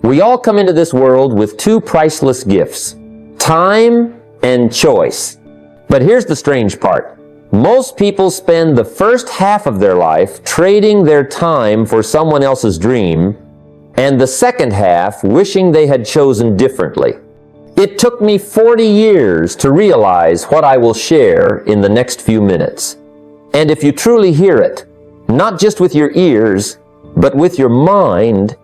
We all come into this world with two priceless gifts, time and choice. But here's the strange part. Most people spend the first half of their life trading their time for someone else's dream, and the second half wishing they had chosen differently. It took me 40 years to realize what I will share in the next few minutes. And if you truly hear it, not just with your ears, but with your mind,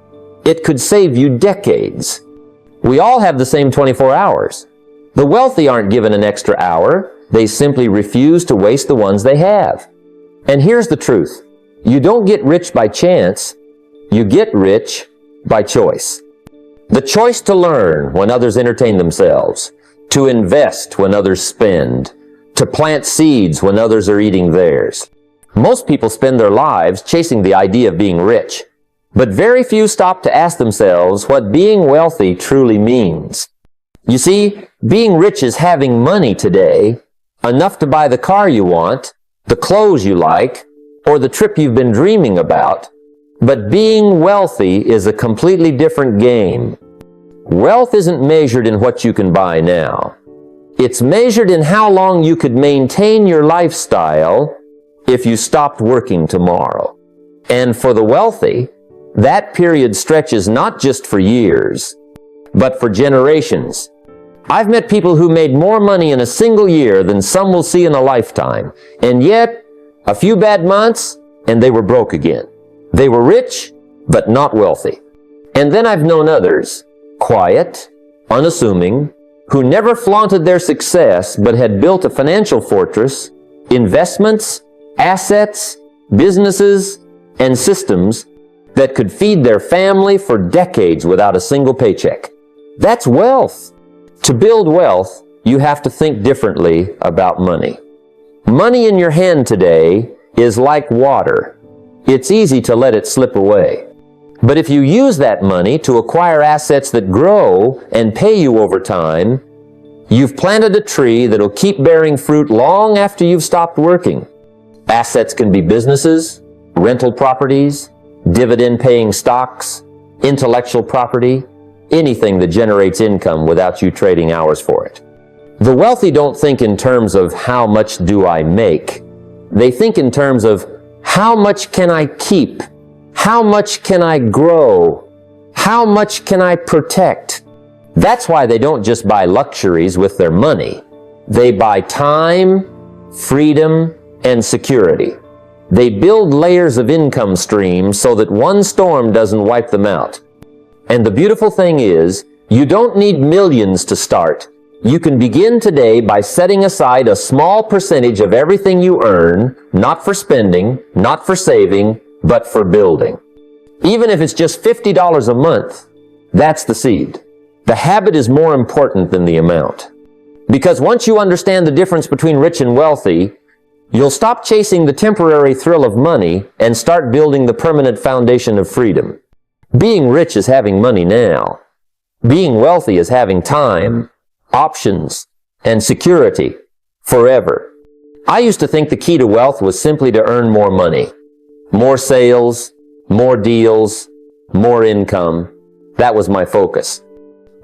it could save you decades. We all have the same 24 hours. The wealthy aren't given an extra hour. They simply refuse to waste the ones they have. And here's the truth. You don't get rich by chance. You get rich by choice. The choice to learn when others entertain themselves, to invest when others spend, to plant seeds when others are eating theirs. Most people spend their lives chasing the idea of being rich, but very few stop to ask themselves what being wealthy truly means. You see, being rich is having money today, enough to buy the car you want, the clothes you like, or the trip you've been dreaming about. But being wealthy is a completely different game. Wealth isn't measured in what you can buy now. It's measured in how long you could maintain your lifestyle if you stopped working tomorrow. And for the wealthy, that period stretches not just for years, but for generations. I've met people who made more money in a single year than some will see in a lifetime, and yet, a few bad months, and they were broke again. They were rich, but not wealthy. And then I've known others, quiet, unassuming, who never flaunted their success but had built a financial fortress, investments, assets, businesses, and systems that could feed their family for decades without a single paycheck. That's wealth. To build wealth, you have to think differently about money. Money in your hand today is like water. It's easy to let it slip away. But if you use that money to acquire assets that grow and pay you over time, you've planted a tree that'll keep bearing fruit long after you've stopped working. Assets can be businesses, rental properties, dividend-paying stocks, intellectual property, anything that generates income without you trading hours for it. The wealthy don't think in terms of how much do I make. They think in terms of how much can I keep? How much can I grow? How much can I protect? That's why they don't just buy luxuries with their money. They buy time, freedom, and security. They build layers of income streams so that one storm doesn't wipe them out. And the beautiful thing is, you don't need millions to start. You can begin today by setting aside a small percentage of everything you earn, not for spending, not for saving, but for building. Even if it's just $50 a month, that's the seed. The habit is more important than the amount. Because once you understand the difference between rich and wealthy, you'll stop chasing the temporary thrill of money and start building the permanent foundation of freedom. Being rich is having money now. Being wealthy is having time, options, and security forever. I used to think the key to wealth was simply to earn more money. More sales, more deals, more income. That was my focus.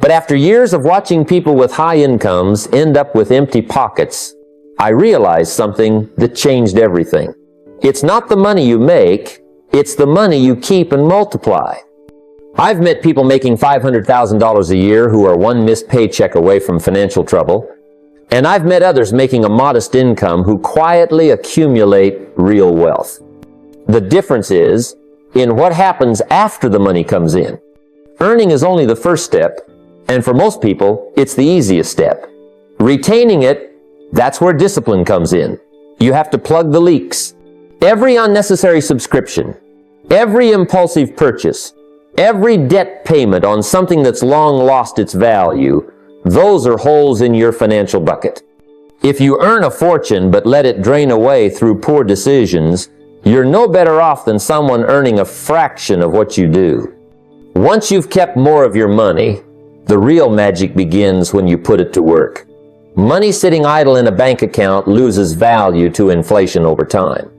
But after years of watching people with high incomes end up with empty pockets, I realized something that changed everything. It's not the money you make, it's the money you keep and multiply. I've met people making $500,000 a year who are one missed paycheck away from financial trouble, and I've met others making a modest income who quietly accumulate real wealth. The difference is in what happens after the money comes in. Earning is only the first step, and for most people, it's the easiest step. Retaining it, that's where discipline comes in. You have to plug the leaks. Every unnecessary subscription, every impulsive purchase, every debt payment on something that's long lost its value, those are holes in your financial bucket. If you earn a fortune but let it drain away through poor decisions, you're no better off than someone earning a fraction of what you do. Once you've kept more of your money, the real magic begins when you put it to work. Money sitting idle in a bank account loses value to inflation over time.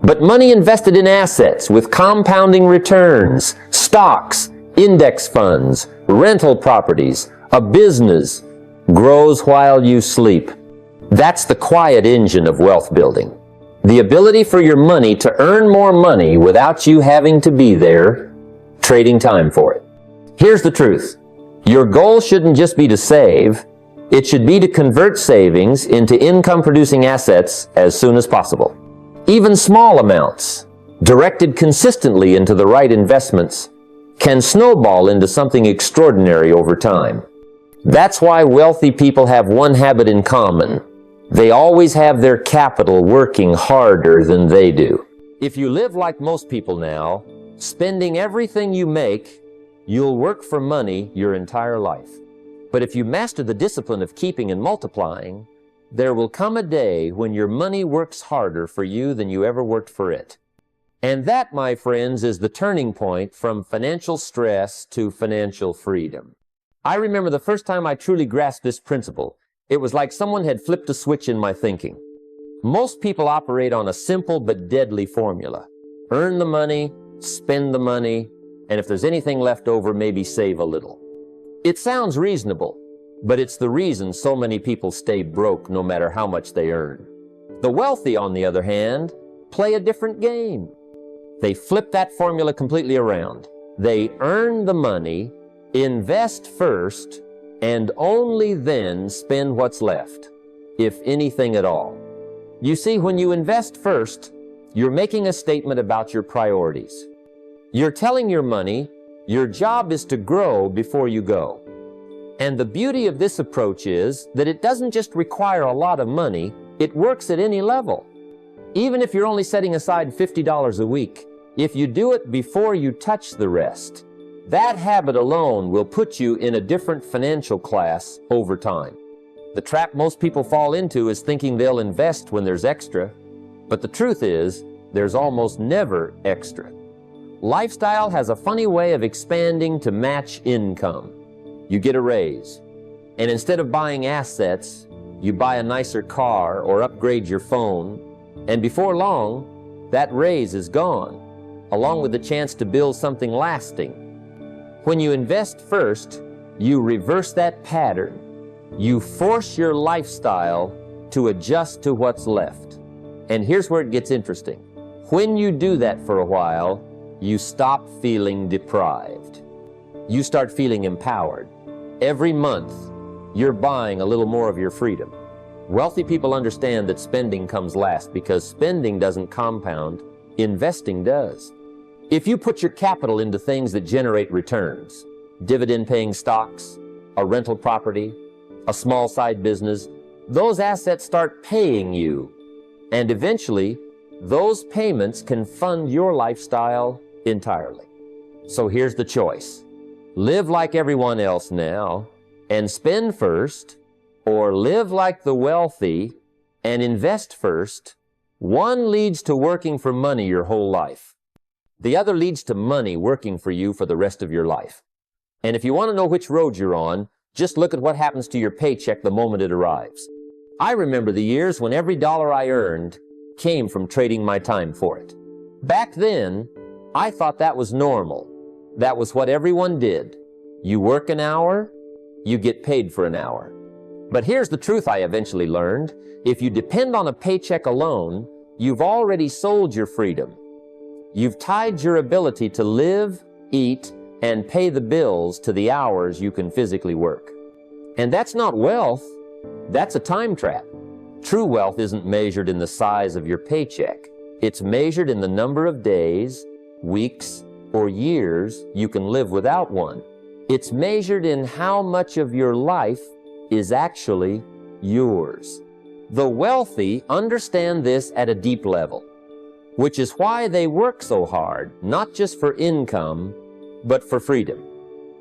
But money invested in assets with compounding returns, stocks, index funds, rental properties, a business grows while you sleep. That's the quiet engine of wealth building. The ability for your money to earn more money without you having to be there, trading time for it. Here's the truth. Your goal shouldn't just be to save. It should be to convert savings into income-producing assets as soon as possible. Even small amounts, directed consistently into the right investments, can snowball into something extraordinary over time. That's why wealthy people have one habit in common. They always have their capital working harder than they do. If you live like most people now, spending everything you make, you'll work for money your entire life. But if you master the discipline of keeping and multiplying, there will come a day when your money works harder for you than you ever worked for it. And that, my friends, is the turning point from financial stress to financial freedom. I remember the first time I truly grasped this principle. It was like someone had flipped a switch in my thinking. Most people operate on a simple but deadly formula. Earn the money, spend the money, and if there's anything left over, maybe save a little. It sounds reasonable, but it's the reason so many people stay broke no matter how much they earn. The wealthy, on the other hand, play a different game. They flip that formula completely around. They earn the money, invest first, and only then spend what's left, if anything at all. You see, when you invest first, you're making a statement about your priorities. You're telling your money, your job is to grow before you go. And the beauty of this approach is that it doesn't just require a lot of money, it works at any level. Even if you're only setting aside $50 a week, if you do it before you touch the rest, that habit alone will put you in a different financial class over time. The trap most people fall into is thinking they'll invest when there's extra, but the truth is, there's almost never extra. Lifestyle has a funny way of expanding to match income. You get a raise, and instead of buying assets, you buy a nicer car or upgrade your phone, and before long, that raise is gone, along with the chance to build something lasting. When you invest first, you reverse that pattern. You force your lifestyle to adjust to what's left. And here's where it gets interesting. When you do that for a while, you stop feeling deprived. You start feeling empowered. Every month, you're buying a little more of your freedom. Wealthy people understand that spending comes last because spending doesn't compound, investing does. If you put your capital into things that generate returns, dividend-paying stocks, a rental property, a small side business, those assets start paying you. And eventually, those payments can fund your lifestyle entirely. So here's the choice. Live like everyone else now and spend first, or live like the wealthy and invest first. One leads to working for money your whole life. The other leads to money working for you for the rest of your life. And if you want to know which road you're on, just look at what happens to your paycheck the moment it arrives. I remember the years when every dollar I earned came from trading my time for it. Back then, I thought that was normal. That was what everyone did. You work an hour, you get paid for an hour. But here's the truth I eventually learned. If you depend on a paycheck alone, you've already sold your freedom. You've tied your ability to live, eat, and pay the bills to the hours you can physically work. And that's not wealth, that's a time trap. True wealth isn't measured in the size of your paycheck. It's measured in the number of days, weeks, or years you can live without one. It's measured in how much of your life is actually yours. The wealthy understand this at a deep level, which is why they work so hard, not just for income, but for freedom.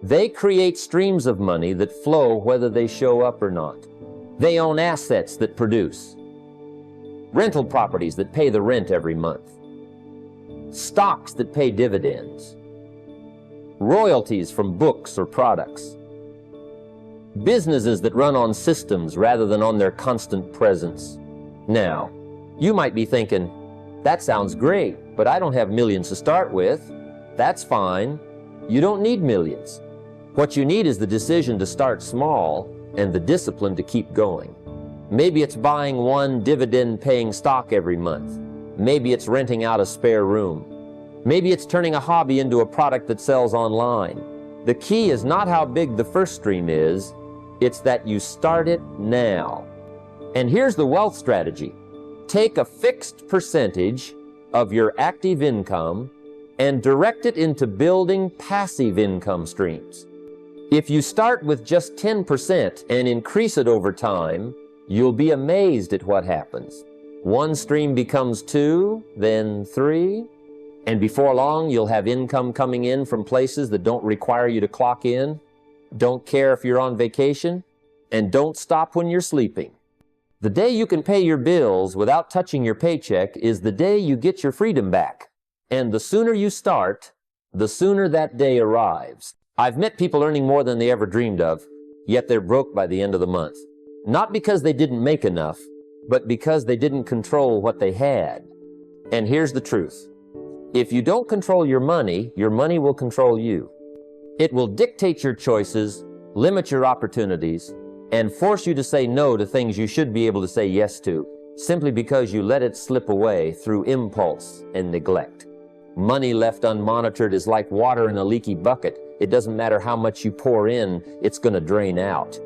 They create streams of money that flow whether they show up or not. They own assets that produce, rental properties that pay the rent every month, stocks that pay dividends, royalties from books or products, businesses that run on systems rather than on their constant presence. Now, you might be thinking, that sounds great, but I don't have millions to start with. That's fine. You don't need millions. What you need is the decision to start small and the discipline to keep going. Maybe it's buying one dividend-paying stock every month. Maybe it's renting out a spare room. Maybe it's turning a hobby into a product that sells online. The key is not how big the first stream is, it's that you start it now. And here's the wealth strategy. Take a fixed percentage of your active income and direct it into building passive income streams. If you start with just 10% and increase it over time, you'll be amazed at what happens. One stream becomes 2, then 3, and before long you'll have income coming in from places that don't require you to clock in, don't care if you're on vacation, and don't stop when you're sleeping. The day you can pay your bills without touching your paycheck is the day you get your freedom back. And the sooner you start, the sooner that day arrives. I've met people earning more than they ever dreamed of, yet they're broke by the end of the month. Not because they didn't make enough, but because they didn't control what they had. And here's the truth. If you don't control your money will control you. It will dictate your choices, limit your opportunities, and force you to say no to things you should be able to say yes to, simply because you let it slip away through impulse and neglect. Money left unmonitored is like water in a leaky bucket. It doesn't matter how much you pour in, it's going to drain out.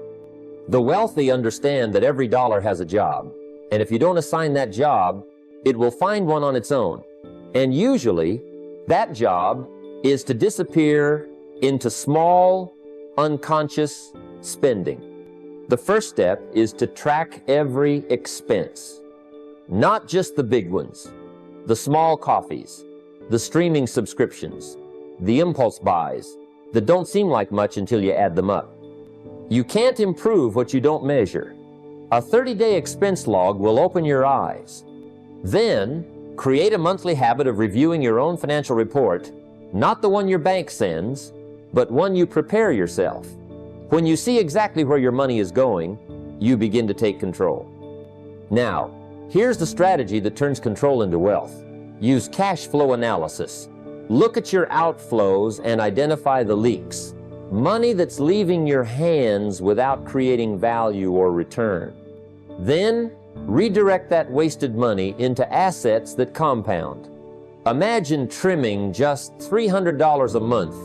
The wealthy understand that every dollar has a job, and if you don't assign that job, it will find one on its own. And usually, that job is to disappear into small, unconscious spending. The first step is to track every expense. Not just the big ones, the small coffees, the streaming subscriptions, the impulse buys that don't seem like much until you add them up. You can't improve what you don't measure. A 30-day expense log will open your eyes. Then, create a monthly habit of reviewing your own financial report, not the one your bank sends, but one you prepare yourself. When you see exactly where your money is going, you begin to take control. Now, here's the strategy that turns control into wealth. Use cash flow analysis. Look at your outflows and identify the leaks. Money that's leaving your hands without creating value or return. Then, redirect that wasted money into assets that compound. Imagine trimming just $300 a month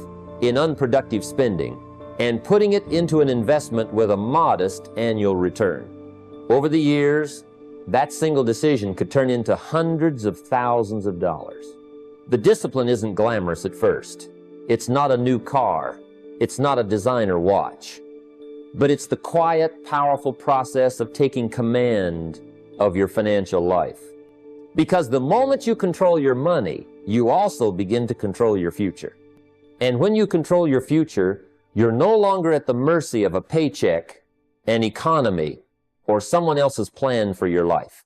in unproductive spending and putting it into an investment with a modest annual return. Over the years, that single decision could turn into hundreds of thousands of dollars. The discipline isn't glamorous at first. It's not a new car. It's not a designer watch. But it's the quiet, powerful process of taking command of your financial life. Because the moment you control your money, you also begin to control your future. And when you control your future, you're no longer at the mercy of a paycheck, an economy, or someone else's plan for your life.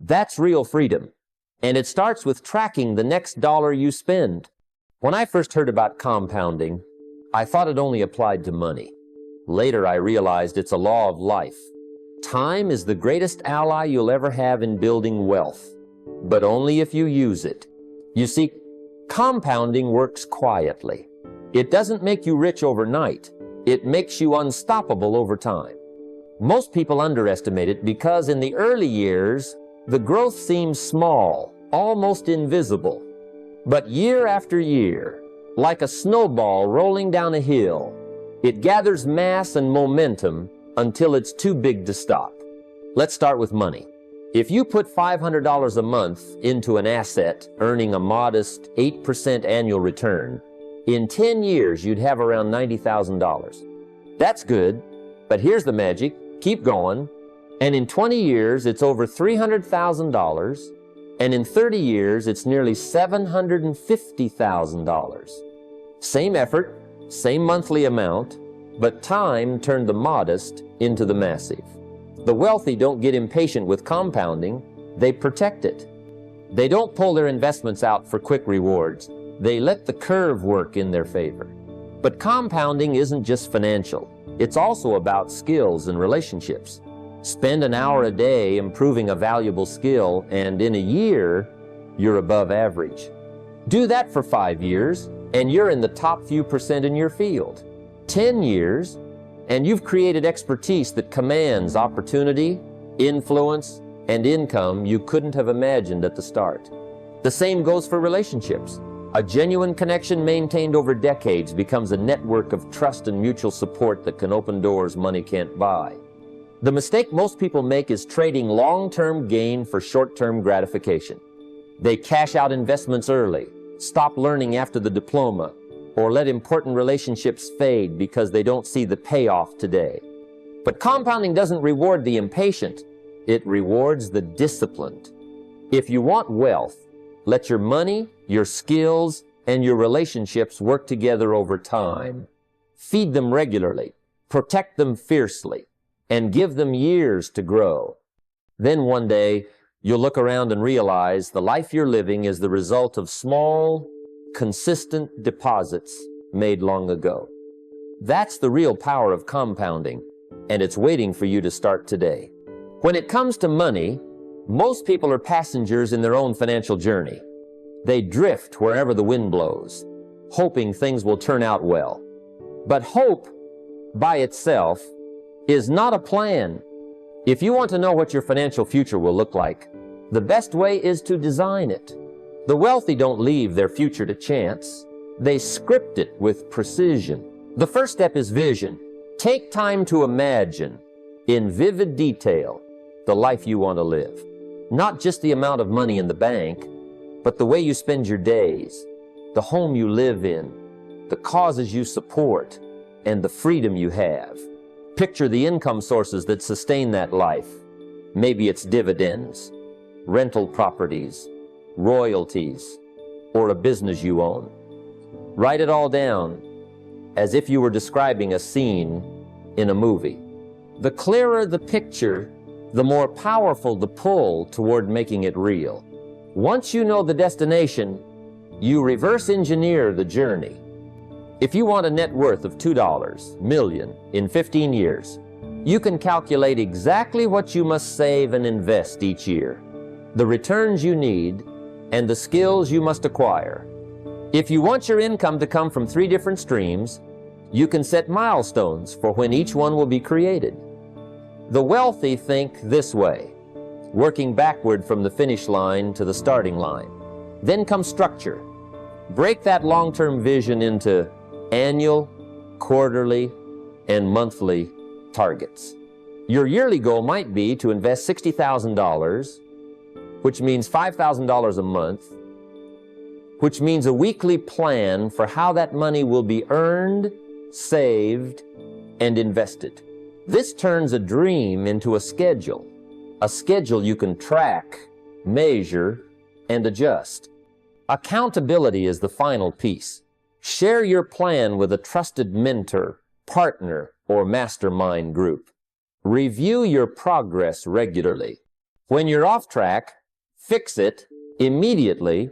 That's real freedom. And it starts with tracking the next dollar you spend. When I first heard about compounding, I thought it only applied to money. Later, I realized it's a law of life. Time is the greatest ally you'll ever have in building wealth, but only if you use it. You see, compounding works quietly. It doesn't make you rich overnight. It makes you unstoppable over time. Most people underestimate it because in the early years, the growth seems small, almost invisible. But year after year, like a snowball rolling down a hill, it gathers mass and momentum until it's too big to stop. Let's start with money. If you put $500 a month into an asset earning a modest 8% annual return, in 10 years you'd have around $90,000. That's good, but here's the magic. Keep going, and in 20 years it's over $300,000, and in 30 years it's nearly $750,000. Same effort, same monthly amount, but time turned the modest into the massive. The wealthy don't get impatient with compounding, they protect it. They don't pull their investments out for quick rewards. They let the curve work in their favor. But compounding isn't just financial. It's also about skills and relationships. Spend an hour a day improving a valuable skill, and in a year, you're above average. Do that for 5 years, and you're in the top few percent in your field. 10 years, and you've created expertise that commands opportunity, influence, and income you couldn't have imagined at the start. The same goes for relationships. A genuine connection maintained over decades becomes a network of trust and mutual support that can open doors money can't buy. The mistake most people make is trading long-term gain for short-term gratification. They cash out investments early, stop learning after the diploma, or let important relationships fade because they don't see the payoff today. But compounding doesn't reward the impatient, it rewards the disciplined. If you want wealth, let your money, your skills, and your relationships work together over time. Feed them regularly, protect them fiercely, and give them years to grow. Then one day, you'll look around and realize the life you're living is the result of small, consistent deposits made long ago. That's the real power of compounding, and it's waiting for you to start today. When it comes to money, most people are passengers in their own financial journey. They drift wherever the wind blows, hoping things will turn out well. But hope, by itself, is not a plan. If you want to know what your financial future will look like, the best way is to design it. The wealthy don't leave their future to chance. They script it with precision. The first step is vision. Take time to imagine, in vivid detail, the life you want to live. Not just the amount of money in the bank, but the way you spend your days, the home you live in, the causes you support, and the freedom you have. Picture the income sources that sustain that life. Maybe it's dividends, rental properties, royalties, or a business you own. Write it all down as if you were describing a scene in a movie. The clearer the picture, the more powerful the pull toward making it real. Once you know the destination, you reverse engineer the journey. If you want a net worth of $2 million in 15 years, you can calculate exactly what you must save and invest each year, the returns you need, and the skills you must acquire. If you want your income to come from 3 different streams, you can set milestones for when each one will be created. The wealthy think this way, working backward from the finish line to the starting line. Then comes structure. Break that long-term vision into annual, quarterly, and monthly targets. Your yearly goal might be to invest $60,000, which means $5,000 a month, which means a weekly plan for how that money will be earned, saved, and invested. This turns a dream into a schedule you can track, measure, and adjust. Accountability is the final piece. Share your plan with a trusted mentor, partner, or mastermind group. Review your progress regularly. When you're off track, fix it immediately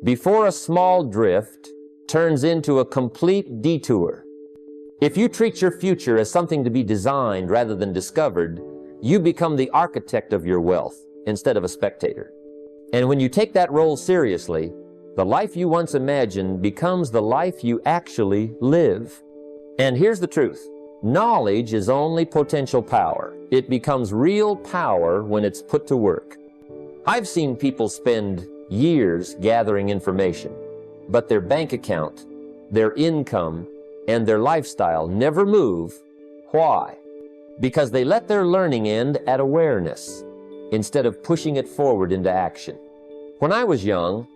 before a small drift turns into a complete detour. If you treat your future as something to be designed rather than discovered, you become the architect of your wealth instead of a spectator. And when you take that role seriously, the life you once imagined becomes the life you actually live. And here's the truth. Knowledge is only potential power. It becomes real power when it's put to work. I've seen people spend years gathering information, but their bank account, their income, and their lifestyle never move. Why? Because they let their learning end at awareness instead of pushing it forward into action. When I was young,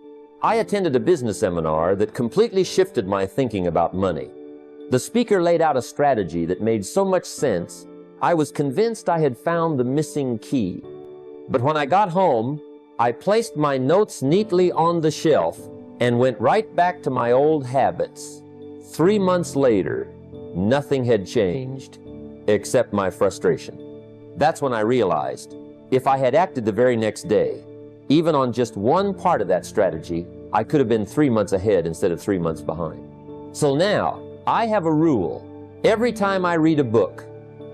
I attended a business seminar that completely shifted my thinking about money. The speaker laid out a strategy that made so much sense, I was convinced I had found the missing key. But when I got home, I placed my notes neatly on the shelf and went right back to my old habits. 3 months later, nothing had changed except my frustration. That's when I realized, if I had acted the very next day, even on just one part of that strategy, I could have been 3 months ahead instead of 3 months behind. So now, I have a rule. Every time I read a book,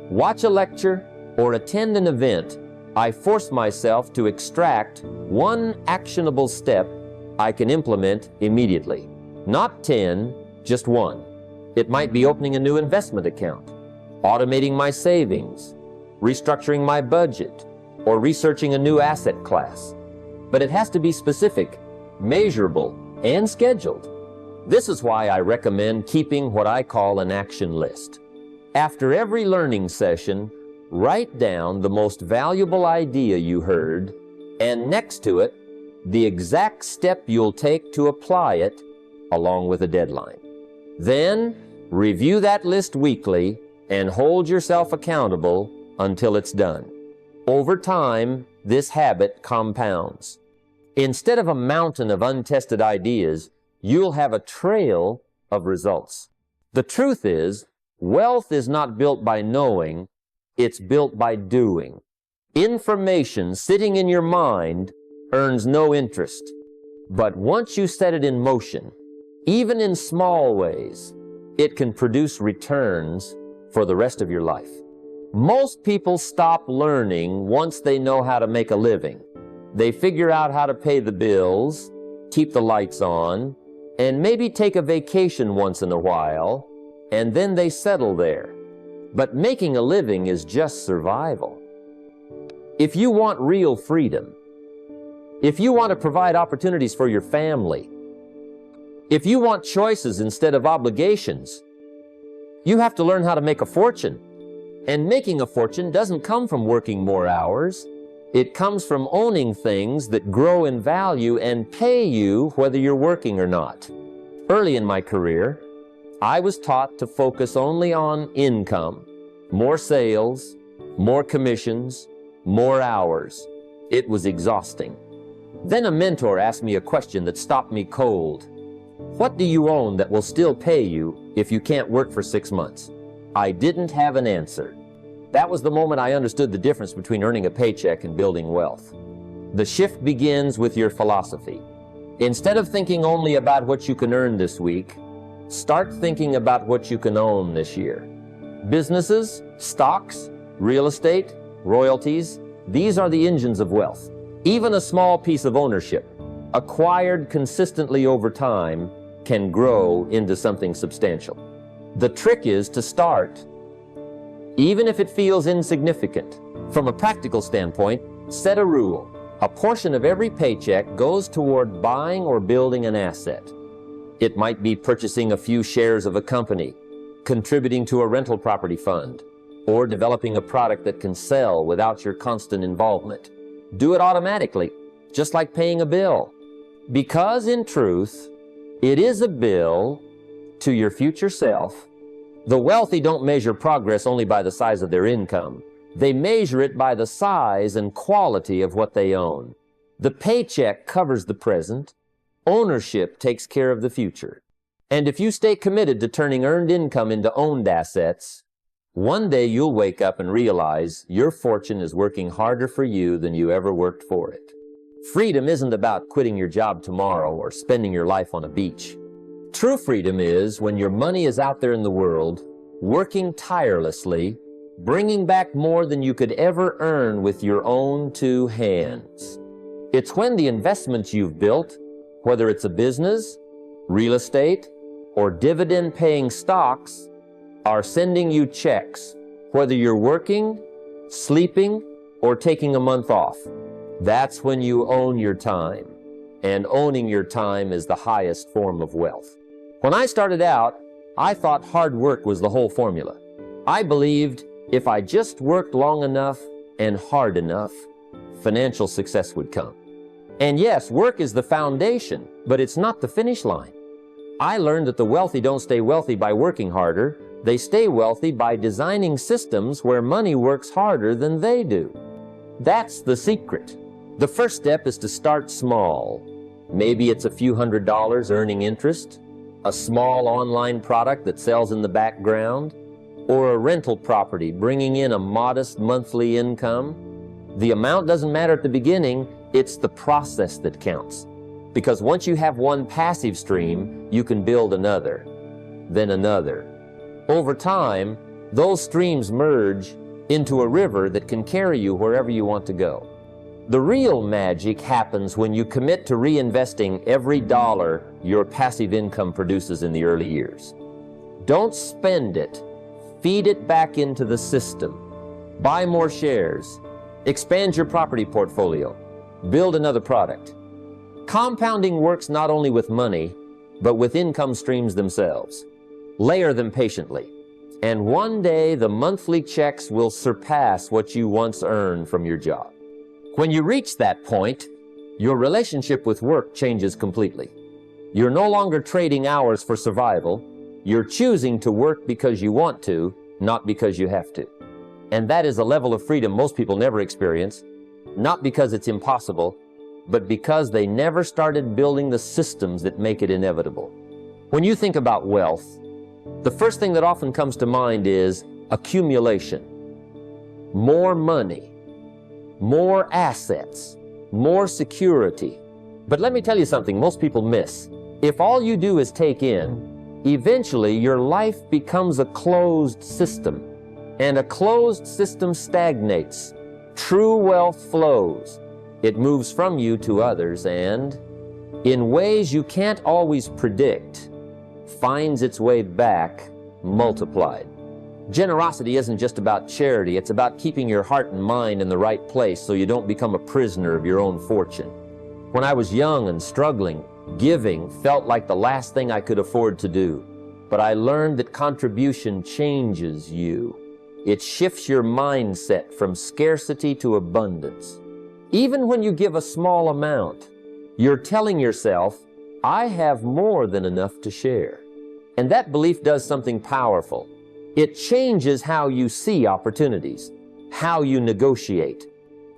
watch a lecture, or attend an event, I force myself to extract one actionable step I can implement immediately. Not 10, just one. It might be opening a new investment account, automating my savings, restructuring my budget, or researching a new asset class. But it has to be specific, measurable, and scheduled. This is why I recommend keeping what I call an action list. After every learning session, write down the most valuable idea you heard, and next to it, the exact step you'll take to apply it, along with a deadline. Then, review that list weekly and hold yourself accountable until it's done. Over time, this habit compounds. Instead of a mountain of untested ideas, you'll have a trail of results. The truth is, wealth is not built by knowing, it's built by doing. Information sitting in your mind earns no interest. But once you set it in motion, even in small ways, it can produce returns for the rest of your life. Most people stop learning once they know how to make a living. They figure out how to pay the bills, keep the lights on, and maybe take a vacation once in a while, and then they settle there. But making a living is just survival. If you want real freedom, if you want to provide opportunities for your family, if you want choices instead of obligations, you have to learn how to make a fortune. And making a fortune doesn't come from working more hours. It comes from owning things that grow in value and pay you whether you're working or not. Early in my career, I was taught to focus only on income, more sales, more commissions, more hours. It was exhausting. Then a mentor asked me a question that stopped me cold. What do you own that will still pay you if you can't work for 6 months? I didn't have an answer. That was the moment I understood the difference between earning a paycheck and building wealth. The shift begins with your philosophy. Instead of thinking only about what you can earn this week, start thinking about what you can own this year. Businesses, stocks, real estate, royalties, these are the engines of wealth. Even a small piece of ownership, acquired consistently over time, can grow into something substantial. The trick is to start, even if it feels insignificant. From a practical standpoint, set a rule. A portion of every paycheck goes toward buying or building an asset. It might be purchasing a few shares of a company, contributing to a rental property fund, or developing a product that can sell without your constant involvement. Do it automatically, just like paying a bill. Because in truth, it is a bill to your future self. The wealthy don't measure progress only by the size of their income. They measure it by the size and quality of what they own. The paycheck covers the present. Ownership takes care of the future. And if you stay committed to turning earned income into owned assets, one day you'll wake up and realize your fortune is working harder for you than you ever worked for it. Freedom isn't about quitting your job tomorrow or spending your life on a beach. True freedom is when your money is out there in the world, working tirelessly, bringing back more than you could ever earn with your own 2 hands. It's when the investments you've built, whether it's a business, real estate, or dividend-paying stocks, are sending you checks, whether you're working, sleeping, or taking a month off. That's when you own your time, and owning your time is the highest form of wealth. When I started out, I thought hard work was the whole formula. I believed if I just worked long enough and hard enough, financial success would come. And yes, work is the foundation, but it's not the finish line. I learned that the wealthy don't stay wealthy by working harder. They stay wealthy by designing systems where money works harder than they do. That's the secret. The first step is to start small. Maybe it's a few $100s earning interest, a small online product that sells in the background, or a rental property bringing in a modest monthly income. The amount doesn't matter at the beginning, it's the process that counts. Because once you have one passive stream, you can build another, then another. Over time, those streams merge into a river that can carry you wherever you want to go. The real magic happens when you commit to reinvesting every dollar your passive income produces in the early years. Don't spend it. Feed it back into the system. Buy more shares. Expand your property portfolio. Build another product. Compounding works not only with money, but with income streams themselves. Layer them patiently. And one day the monthly checks will surpass what you once earned from your job. When you reach that point, your relationship with work changes completely. You're no longer trading hours for survival. You're choosing to work because you want to, not because you have to. And that is a level of freedom most people never experience, not because it's impossible, but because they never started building the systems that make it inevitable. When you think about wealth, the first thing that often comes to mind is accumulation. More money, more assets, more security. But let me tell you something most people miss. If all you do is take in, eventually your life becomes a closed system. And a closed system stagnates. True wealth flows. It moves from you to others and, in ways you can't always predict, finds its way back multiplied. Generosity isn't just about charity, it's about keeping your heart and mind in the right place so you don't become a prisoner of your own fortune. When I was young and struggling, giving felt like the last thing I could afford to do. But I learned that contribution changes you. It shifts your mindset from scarcity to abundance. Even when you give a small amount, you're telling yourself, I have more than enough to share. And that belief does something powerful. It changes how you see opportunities, how you negotiate,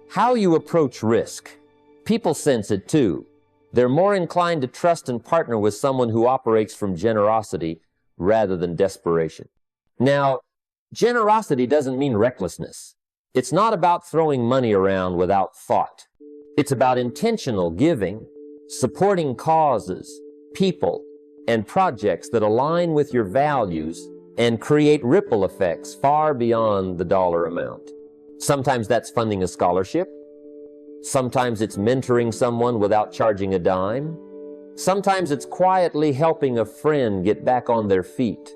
how you approach risk. People sense it too. They're more inclined to trust and partner with someone who operates from generosity rather than desperation. Now, generosity doesn't mean recklessness. It's not about throwing money around without thought. It's about intentional giving, supporting causes, people, and projects that align with your values and create ripple effects far beyond the dollar amount. Sometimes that's funding a scholarship. Sometimes it's mentoring someone without charging a dime. Sometimes it's quietly helping a friend get back on their feet.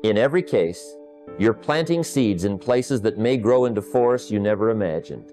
In every case, you're planting seeds in places that may grow into forests you never imagined.